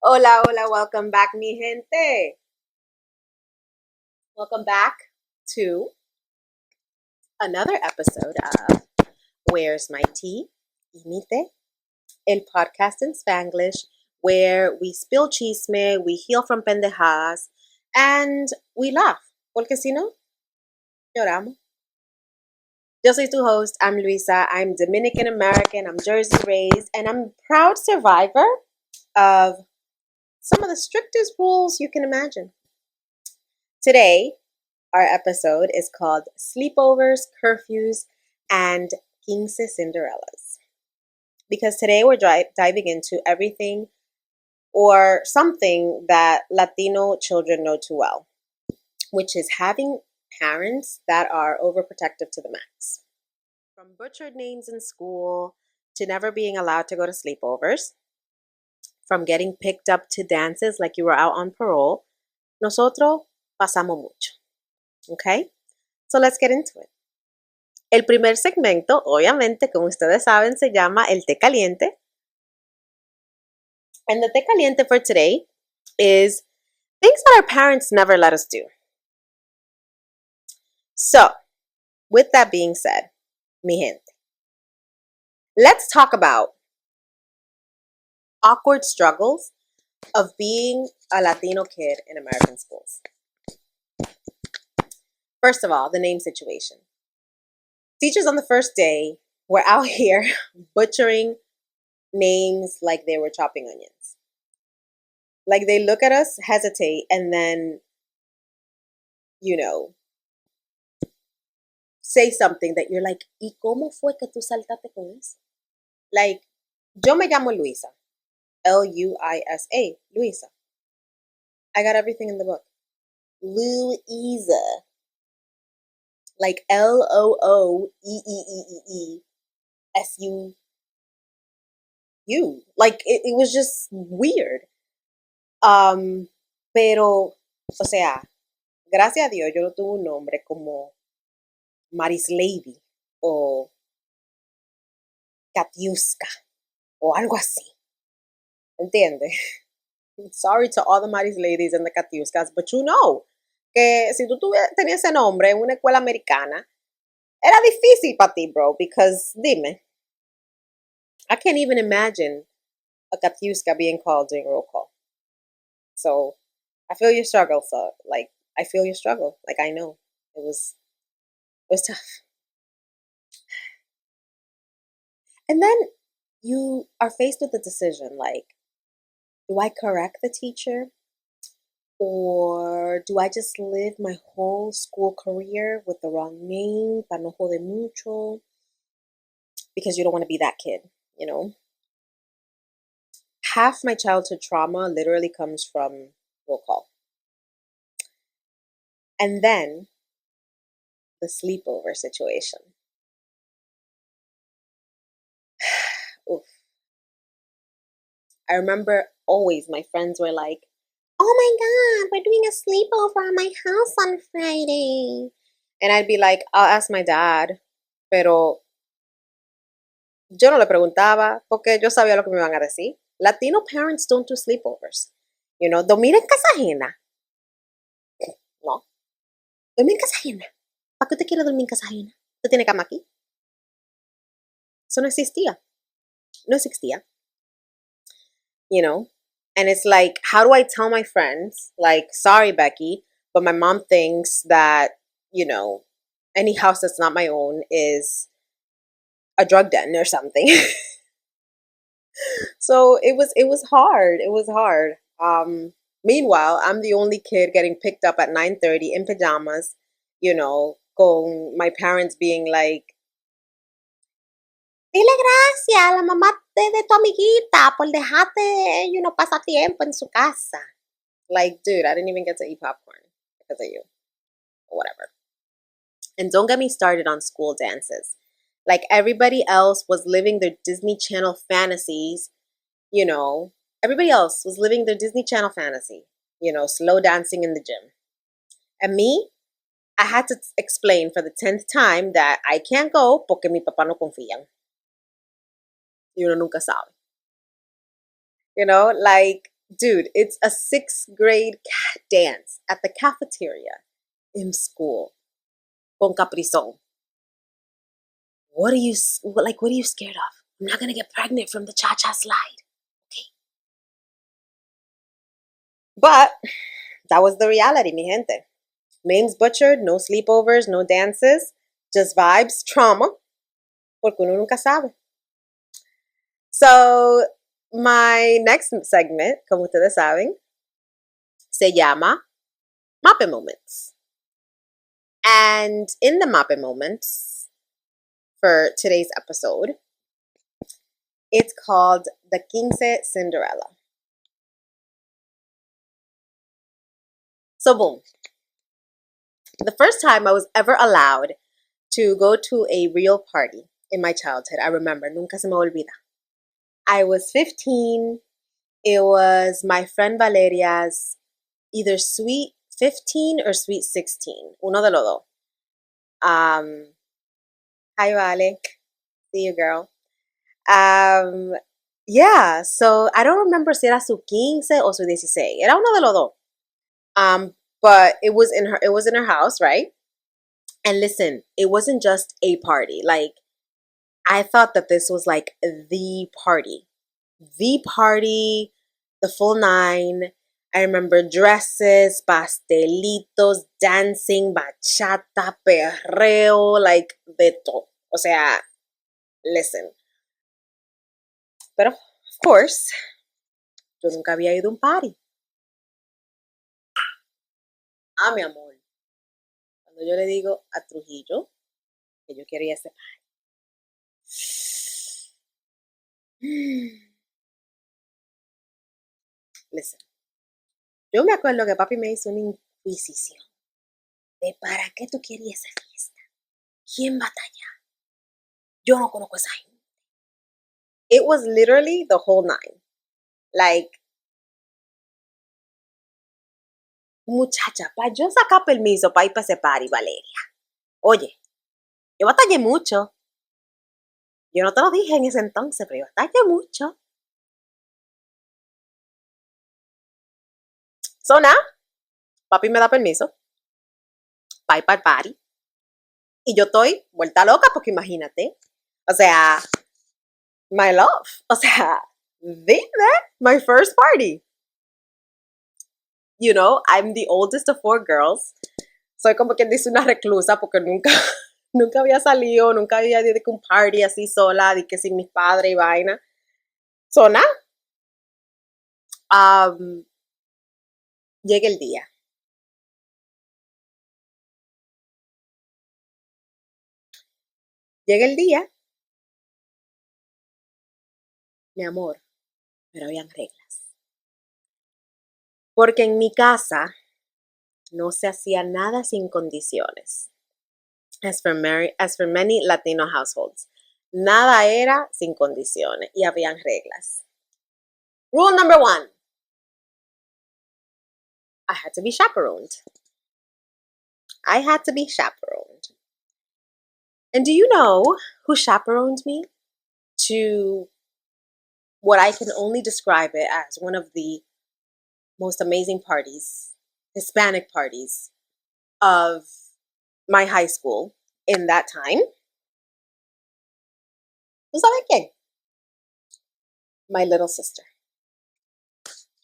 Hola, hola, welcome back, mi gente. Welcome back to another episode of Where's My Tea? Y mi té, el podcast in Spanglish, where we spill chisme, we heal from pendejadas, and we laugh. Porque si no, lloramos. Yo soy tu host. I'm Luisa. I'm Dominican American. I'm Jersey raised, and I'm a proud survivor of some of the strictest rules you can imagine. Today, our episode is called Sleepovers, Curfews, and Quince Cinderellas. Because today we're diving into everything or something that Latino children know too well, which is having parents that are overprotective to the max. From butchered names in school to never being allowed to go to sleepovers, from getting picked up to dances like you were out on parole, nosotros pasamos mucho. Okay? So let's get into it. El primer segmento, obviamente, como ustedes saben, se llama el té caliente. And the té caliente for today is things that our parents never let us do. So, with that being said, mi gente, let's talk about awkward struggles of being a Latino kid in American schools. First of all, the name situation. Teachers on the first day were out here butchering names like they were chopping onions. Like they look at us, hesitate, and then, say something that you're like, ¿y cómo fue que tú saltaste con eso? Like, yo me llamo Luisa. Luisa. Luisa. I got everything in the book. Louisa. Like Looeeeeesu. Like, it was just weird. Pero, o sea, gracias a Dios, yo no tuve un nombre como Maris Lady o Katiuska o algo así. ¿Entiendes? Sorry to all the Maris ladies and the Katiuskas, but you know que si tú tenías ese nombre en una escuela americana, era difícil para ti, bro, because, dime, I can't even imagine a Katiuska being called during roll call. So, I feel your struggle, I feel your struggle. Like, I know. It was tough. And then you are faced with the decision, like, do I correct the teacher? Or do I just live my whole school career with the wrong name, para no jode mucho? Because you don't want to be that kid, you know? Half my childhood trauma literally comes from roll call. And then the sleepover situation. Oof. I remember always my friends were like, oh my God, we're doing a sleepover at my house on Friday. And I'd be like, I'll ask my dad, pero yo no le preguntaba porque yo sabía lo que me iban a decir. Latino parents don't do sleepovers. Dormir en casa ajena. No. Dormir en casa ajena. ¿Para qué usted quiere dormir en casa ajena? ¿Usted tiene cama aquí? Eso no existía. No existía. And it's like, how do I tell my friends, like, sorry, Becky, but my mom thinks that, any house that's not my own is a drug den or something. So it was hard. It was hard. Meanwhile, I'm the only kid getting picked up at 9:30 in pajamas, con my parents being like, dile gracias a la mamá de tu amiguita por dejarte, pasatiempo en su casa. Like, dude, I didn't even get to eat popcorn because of you. Or whatever. And don't get me started on school dances. Like, everybody else was living their Disney Channel fantasies, everybody else was living their Disney Channel fantasy, slow dancing in the gym. And me, I had to explain for the 10th time that I can't go porque mi papá no confían. Nunca sabe. Like, Dude, it's a 6th grade dance at the cafeteria in school. Con Caprizón. What are you scared of? I'm not gonna get pregnant from the cha-cha slide. Okay. But that was the reality, mi gente. Names butchered, no sleepovers, no dances, just vibes, trauma, porque uno nunca sabe. So, my next segment, como ustedes saben, se llama Mape Moments. And in the Mape Moments for today's episode, it's called the Quince Cinderella. So, boom. The first time I was ever allowed to go to a real party in my childhood, I remember, nunca se me olvida. I was 15. It was my friend Valeria's either sweet 15 or sweet 16. Uno de los dos. Hi, Vale. See you, girl. Yeah, so I don't remember si era su 15 o su 16. Era uno de los dos. But it was in her house, right? And listen, it wasn't just a party. Like, I thought that this was like the party. The party, the full nine. I remember dresses, pastelitos, dancing, bachata, perreo, like de todo. O sea, listen. Pero, of course, yo nunca había ido a un party. Ah, mi amor. Cuando yo le digo a Trujillo que yo quería ese party. Listen. Yo me acuerdo que papi me hizo una inquisición de para qué tú querías esa fiesta. ¿Quién va allá? Yo no conozco a esa gente. It was literally the whole nine. Like, muchacha, para yo sacar permiso para ir para ese party, Valeria. Oye, yo batallé mucho. Yo no te lo dije en ese entonces, pero yo batallé mucho. So now, papi me da permiso para ir para el party. Y yo estoy vuelta loca porque imagínate. O sea, my love. O sea, dime, my first party. You know, I'm the oldest of 4 girls. Soy como quien dice una reclusa porque nunca, nunca había salido, nunca había ido a un party así sola, de que sin mis padres y vaina. So, nada. Llega el día. Llega el día, mi amor, pero habían reglas. Porque en mi casa no se hacía nada sin condiciones. As for many Latino households. Nada era sin condiciones y habían reglas. Rule number 1. I had to be chaperoned. I had to be chaperoned. And do you know who chaperoned me to what I can only describe it as one of the most amazing parties, Hispanic parties of my high school in that time? ¿Tú sabes quién? My little sister.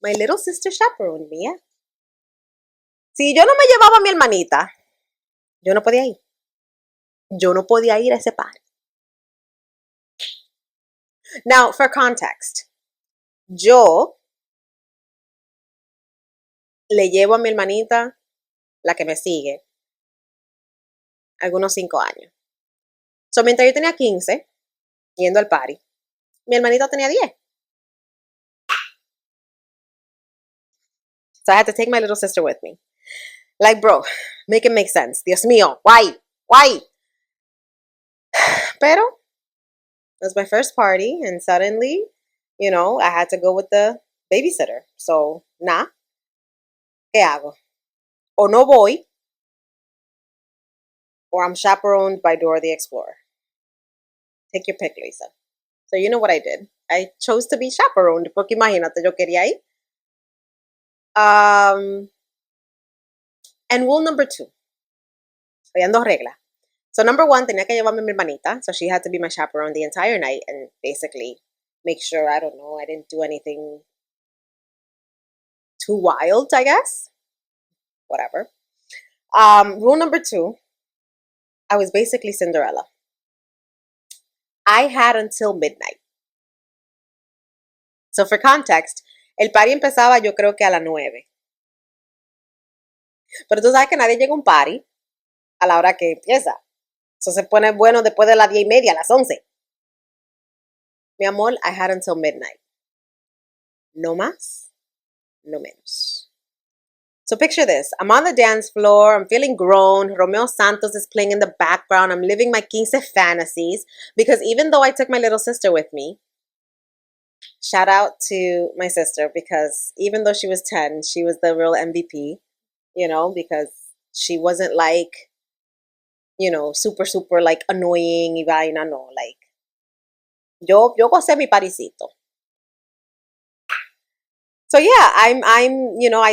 My little sister chaperoned me, yeah. Si yo no me llevaba a mi hermanita, yo no podía ir. Yo no podía ir a ese party. Now, for context, yo le llevo a mi hermanita, la que me sigue, algunos 5 años. So, mientras yo tenía 15, yendo al party, mi hermanita tenía 10. So I had to take my little sister with me. Like, bro, make it make sense. Dios mío, why? Why? Pero it was my first party, and suddenly, you know, I had to go with the babysitter. So, nah, ¿qué hago? O no voy, or I'm chaperoned by Dora the Explorer. Take your pick, Lisa. So you know what I did. I chose to be chaperoned, porque imagínate, yo quería ir. And rule number 2. Habían 2 reglas. So number 1, tenía que llevarme mi hermanita. So she had to be my chaperone the entire night and basically make sure, I don't know, I didn't do anything too wild, I guess. Whatever. Rule number 2, I was basically Cinderella. I had until midnight. So for context, el party empezaba yo creo que a las 9. Pero tú sabes que nadie llega a un party a la hora que empieza. Eso se pone bueno después de las 10:30, a las 11. Mi amor, I had until midnight. No más, no menos. So picture this. I'm on the dance floor. I'm feeling grown. Romeo Santos is playing in the background. I'm living my quince fantasies. Because even though I took my little sister with me, shout out to my sister, because even though she was 10, she was the real MVP, because she wasn't like, super, super like annoying y vaina, no. Like, yo gocé mi parisito. So yeah, ahí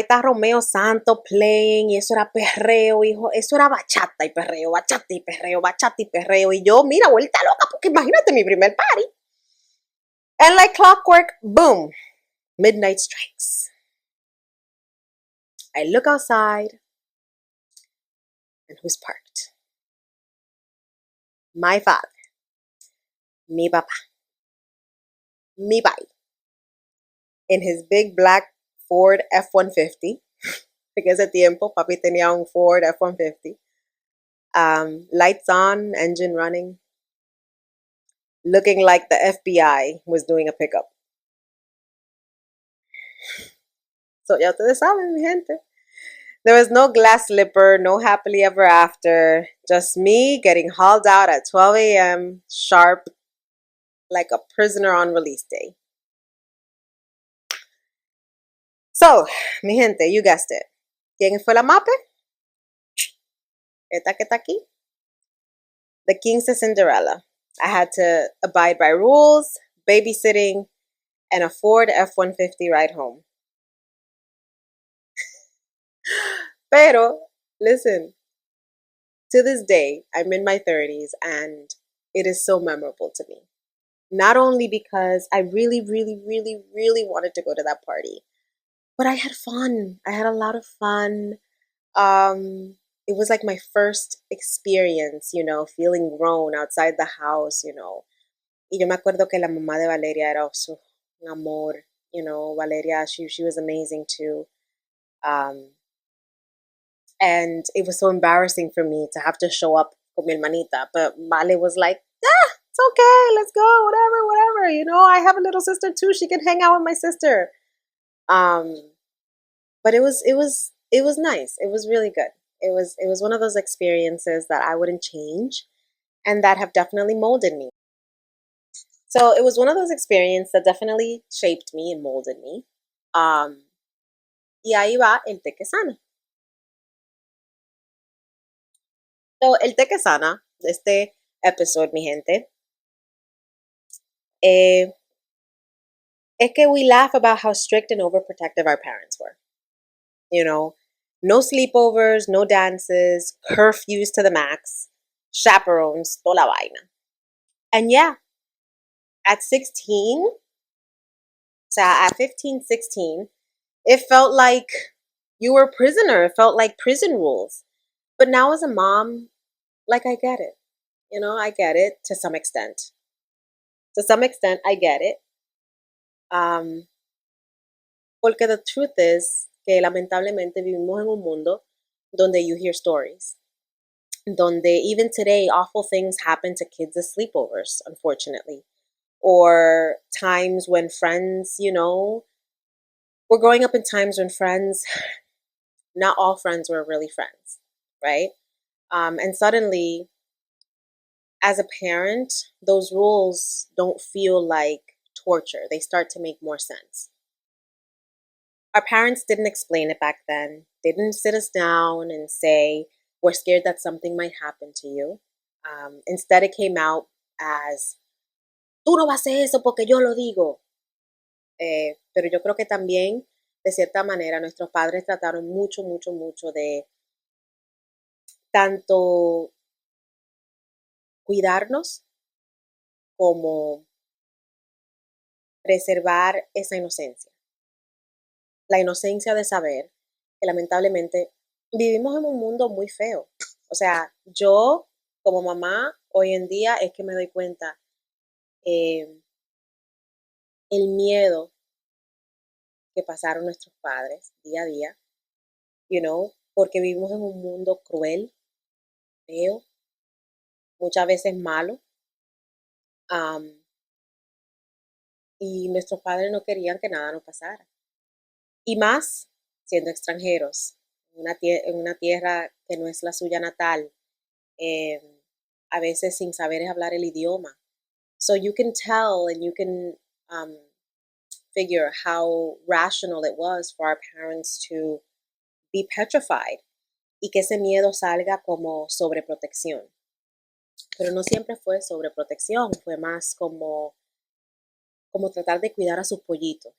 está Romeo Santo playing, y eso era perreo, hijo, eso era bachata y perreo, bachata y perreo, bachata y perreo, y yo, mira, vuelta loca, porque imagínate mi primer party. And like clockwork, boom, midnight strikes. I look outside, and who's parked? My father, mi papá, mi pai, in his big black Ford F-150, because at tiempo papi tenía un Ford F-150, lights on, engine running, looking like the FBI was doing a pickup. So ya ustedes saben, mi gente. There was no glass slipper, no happily ever after, just me getting hauled out at 12 a.m. sharp, like a prisoner on release day. So, mi gente, you guessed it. ¿Quién fue la mape? Esta que está aquí. The Quince Cinderella. I had to abide by rules, babysitting, and a Ford F-150 ride home. Pero, listen, to this day, I'm in my 30s, and it is so memorable to me. Not only because I really, really, really, really wanted to go to that party, but I had fun. I had a lot of fun. It was like my first experience, feeling grown outside the house, Y yo me acuerdo que la mamá de Valeria era un amor, Valeria, she was amazing too. And it was so embarrassing for me to have to show up con mi hermanita. But Vale was like, it's okay, let's go, whatever. I have a little sister too. She can hang out with my sister. But it was nice. It was really good. It was one of those experiences that I wouldn't change and that have definitely molded me. So it was one of those experiences that definitely shaped me and molded me. Y ahí va el té que sana. So, el té que sana de este episode, mi gente, es que we laugh about how strict and overprotective our parents were. No sleepovers, no dances, curfews to the max, chaperones, toda la vaina. And yeah, at 16, so at 15, 16, it felt like you were a prisoner. It felt like prison rules. But now as a mom, like, I get it. I get it to some extent. To some extent, I get it. Porque the truth is que lamentablemente vivimos en un mundo donde you hear stories. Donde even today, awful things happen to kids at sleepovers, unfortunately. Or times when friends, we're growing up in times when friends, not all friends were really friends, right? And suddenly, as a parent, those rules don't feel like torture. They start to make more sense. Our parents didn't explain it back then. They didn't sit us down and say, we're scared that something might happen to you. Instead, it came out as, tú no vas a hacer eso porque yo lo digo. Pero yo creo que también de cierta manera, nuestros padres trataron mucho, mucho, mucho de tanto cuidarnos como preservar esa inocencia. La inocencia de saber que lamentablemente vivimos en un mundo muy feo. O sea, yo como mamá hoy en día es que me doy cuenta eh, el miedo que pasaron nuestros padres día a día, porque vivimos en un mundo cruel, feo, muchas veces malo, am, y nuestros padres no querían que nada nos pasara. Y más siendo extranjeros, en una tierra que no es la suya natal, eh, a veces sin saber hablar el idioma. So you can tell and you can um, figure how rational it was for our parents to be petrified y que ese miedo salga como sobreprotección. Pero no siempre fue sobreprotección, fue más como tratar de cuidar a sus pollitos,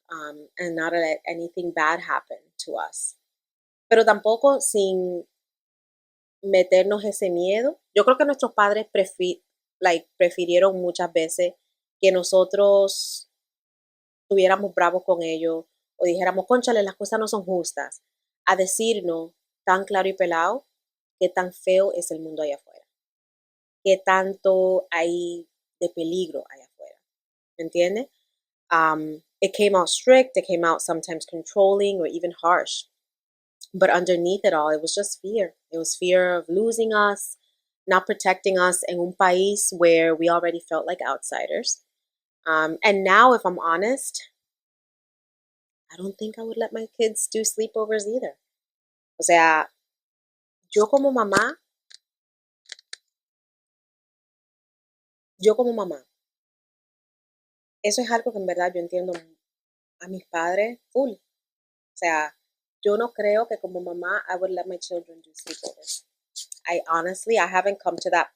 and not let anything bad happen to us. Pero tampoco sin meternos ese miedo. Yo creo que nuestros padres prefirieron muchas veces que nosotros estuviéramos bravos con ellos o dijéramos, cónchale, las cosas no son justas, a decirnos tan claro y pelado qué tan feo es el mundo allá afuera, qué tanto hay de peligro allá afuera. ¿Me entiendes? It came out strict, it came out sometimes controlling or even harsh. But underneath it all, it was just fear. It was fear of losing us, not protecting us in un país where we already felt like outsiders. And now, if I'm honest, I don't think I would let my kids do sleepovers either. O sea, yo como mamá, eso es algo que en verdad yo entiendo a mis padres full. O sea, yo no creo que como mamá I would let my children do sleepovers. I haven't come to that.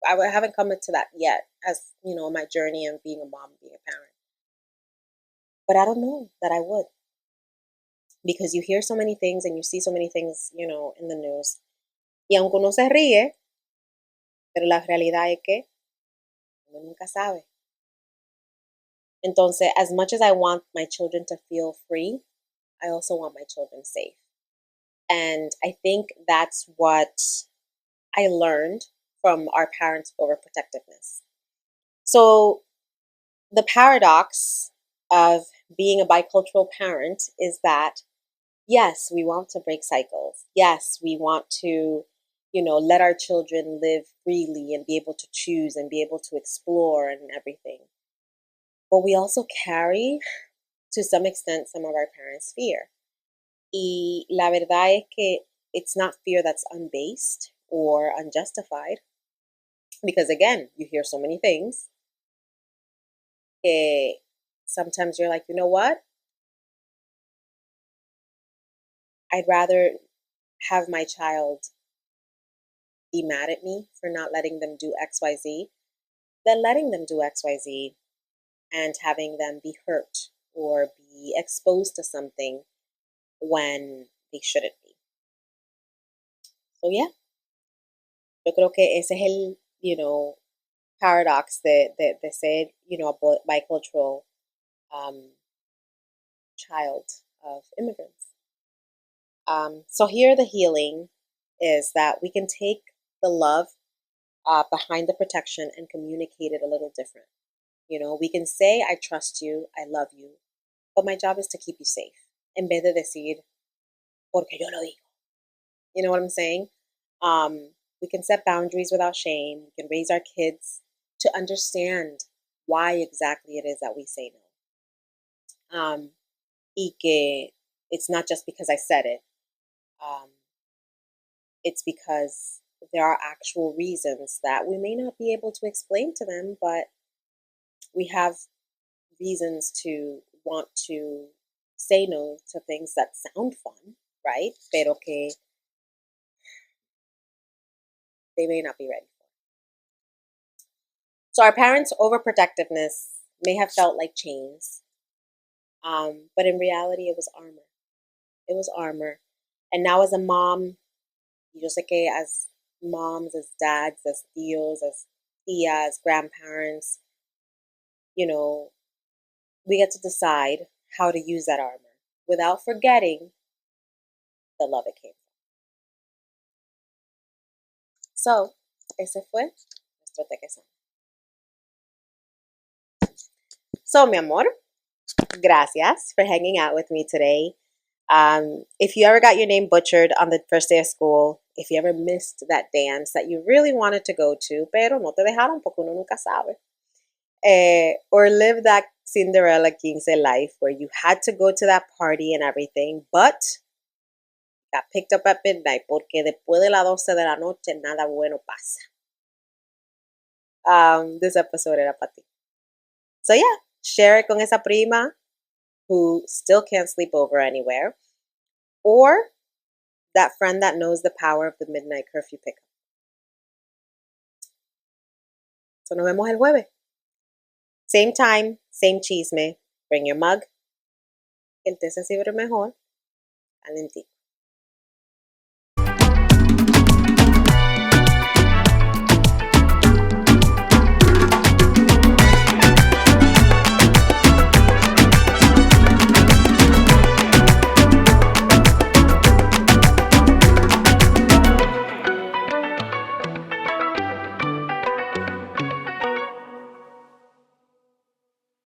I haven't come to that yet, as my journey and being a mom, being a parent. But I don't know that I would, because you hear so many things and you see so many things, in the news. Y aunque uno se ríe, pero la realidad es que uno nunca sabe. Entonces, as much as I want my children to feel free, I also want my children safe. And I think that's what I learned from our parents' overprotectiveness. So, the paradox of being a bicultural parent is that, yes, we want to break cycles. Yes, we want to, let our children live freely and be able to choose and be able to explore and everything. But we also carry, to some extent, some of our parents' fear. Y la verdad es que it's not fear that's unbased or unjustified. Because again, you hear so many things. Sometimes you're like, you know what? I'd rather have my child be mad at me for not letting them do XYZ than letting them do XYZ and having them be hurt or be exposed to something when they shouldn't be. So yeah, yo creo que ese es el, paradox de ser, a bicultural child of immigrants. So here the healing is that we can take the love behind the protection and communicate it a little different. We can say, I trust you, I love you, but my job is to keep you safe. En vez de decir, porque yo lo digo. You know what I'm saying? We can set boundaries without shame. We can raise our kids to understand why exactly it is that we say no. Y que it's not just because I said it. It's because there are actual reasons that we may not be able to explain to them, but we have reasons to want to say no to things that sound fun, right? Pero que they may not be ready for. So our parents' overprotectiveness may have felt like chains, But in reality, it was armor. It was armor. And now as a mom, yo sé que as moms, as dads, as tíos, as tías, grandparents, you know, we get to decide how to use that armor without forgetting the love it came from. So, ese fue nuestro tequesán. So, mi amor, gracias for hanging out with me today. If you ever got your name butchered on the first day of school, if you ever missed that dance that you really wanted to go to, pero no te dejaron porque uno nunca sabe, or live that Cinderella-15 life where you had to go to that party and everything, but got picked up at midnight porque después de las 12 de la noche nada bueno pasa. This episode era para ti. So yeah, share it con esa prima who still can't sleep over anywhere, or that friend that knows the power of the midnight curfew pickup. So nos vemos el jueves. Same time, same chisme. Bring your mug. El té se sirve mejor. Calentito.